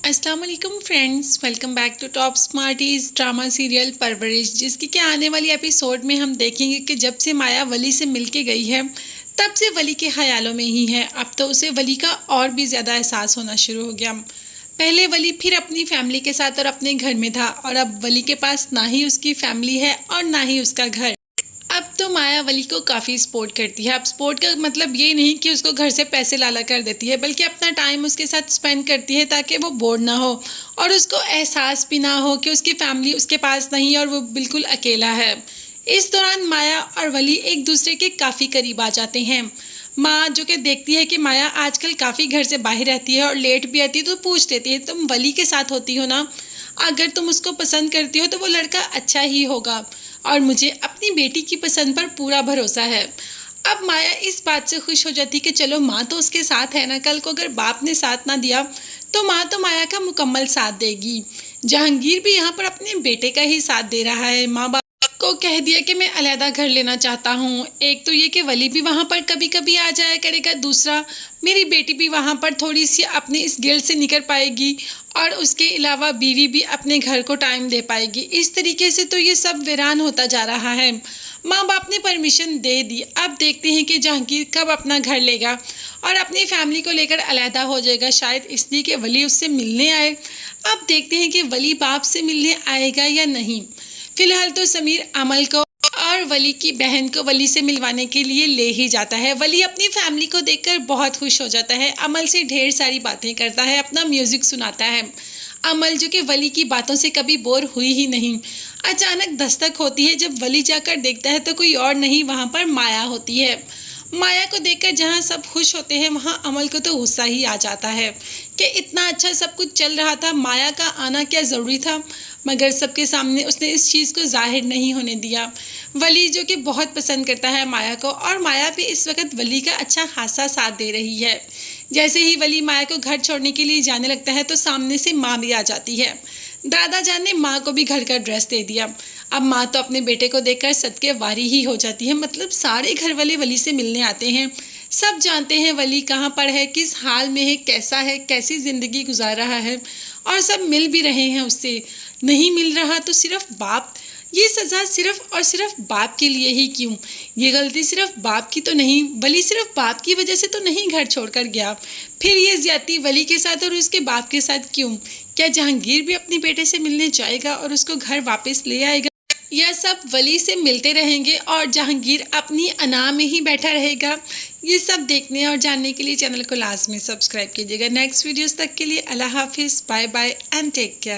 अस्सलाम वालेकुम friends, welcome back to Top Smarties drama serial Parvarish, जिसकी कि आने वाली एपिसोड में हम देखेंगे कि जब से माया वली से मिलके गई है तब से वली के ख्यालों में ही है। अब तो उसे वली का और भी ज़्यादा एहसास होना शुरू हो गया। पहले वली फिर अपनी फैमिली के साथ और अपने घर में था, और अब वली के पास ना ही उसकी फैमिली है और ना ही उसका घर। अब तो माया वली को काफ़ी सपोर्ट करती है। अब सपोर्ट का मतलब ये नहीं कि उसको घर से पैसे लाला कर देती है, बल्कि अपना टाइम उसके साथ स्पेंड करती है ताकि वो बोर ना हो और उसको एहसास भी ना हो कि उसकी फैमिली उसके पास नहीं और वो बिल्कुल अकेला है। इस दौरान माया और वली एक दूसरे के काफ़ी करीब आ जाते हैं। माँ जो कि देखती है कि माया आजकल काफ़ी घर से बाहर रहती है और लेट भी आती है, तो पूछ लेती है, तुम वली के साथ होती हो ना? अगर तुम उसको पसंद करती हो तो वो लड़का अच्छा ही होगा, और मुझे अपनी बेटी की पसंद पर पूरा भरोसा है। अब माया इस बात से खुश हो जाती कि चलो माँ तो उसके साथ है ना, कल को अगर बाप ने साथ ना दिया तो माँ तो माया का मुकम्मल साथ देगी। जहांगीर भी यहाँ पर अपने बेटे का ही साथ दे रहा है। माँ बाप को कह दिया कि मैं अलहदा घर लेना चाहता हूँ। एक तो ये कि वली भी वहाँ पर कभी कभी आ जाया करेगा, दूसरा मेरी बेटी भी वहाँ पर थोड़ी सी अपनी इस गिल्ड से निकल पाएगी, और उसके अलावा बीवी भी अपने घर को टाइम दे पाएगी। इस तरीके से तो ये सब वीरान होता जा रहा है। माँ बाप ने परमिशन दे दी। अब देखते हैं कि जहांगीर कब अपना घर लेगा और अपनी फैमिली को लेकर अलहदा हो जाएगा, शायद इसलिए कि वली उससे मिलने आए। अब देखते हैं कि वली बाप से मिलने आएगा या नहीं। फिलहाल तो समीर अमल को और वली की बहन को वली से मिलवाने के लिए ले ही जाता है। वली अपनी फैमिली को देखकर बहुत खुश हो जाता है, अमल से ढेर सारी बातें करता है, अपना म्यूजिक सुनाता है। अमल जो कि वली की बातों से कभी बोर हुई ही नहीं। अचानक दस्तक होती है। जब वली जाकर देखता है तो कोई और नहीं, वहाँ पर माया होती है। माया को देखकर जहाँ सब खुश होते हैं, वहाँ अमल को तो गुस्सा ही आ जाता है कि इतना अच्छा सब कुछ चल रहा था, माया का आना क्या ज़रूरी था। मगर सबके सामने उसने इस चीज़ को जाहिर नहीं होने दिया। वली जो कि बहुत पसंद करता है माया को, और माया भी इस वक्त वली का अच्छा खासा साथ दे रही है। जैसे ही वली माया को घर छोड़ने के लिए जाने लगता है तो सामने से माँ भी आ जाती है। दादा जान ने माँ को भी घर का ड्रेस दे दिया। अब माँ तो अपने बेटे को देखकर सदके वारी ही हो जाती है। मतलब सारे घर वाले वली से मिलने आते हैं। सब जानते हैं वली कहाँ पर है, किस हाल में है, कैसी ज़िंदगी गुजार रहा है, और सब मिल भी रहे हैं उससे। नहीं मिल रहा तो सिर्फ बाप। ये सज़ा सिर्फ और सिर्फ बाप के लिए ही क्यों? ये गलती सिर्फ बाप की तो नहीं, वली सिर्फ बाप की वजह से तो नहीं घर छोड़कर गया। फिर ये ज्यादती वली के साथ और उसके बाप के साथ क्यों? क्या जहांगीर भी अपने बेटे से मिलने जाएगा और उसको घर वापस ले आएगा, या सब वली से मिलते रहेंगे और जहांगीर अपनी अना में ही बैठा रहेगा? ये सब देखने और जानने के लिए चैनल को लाजमी सब्सक्राइब कीजिएगा। नेक्स्ट वीडियोस तक के लिए अल्लाह हाफिज़, bye bye and take care.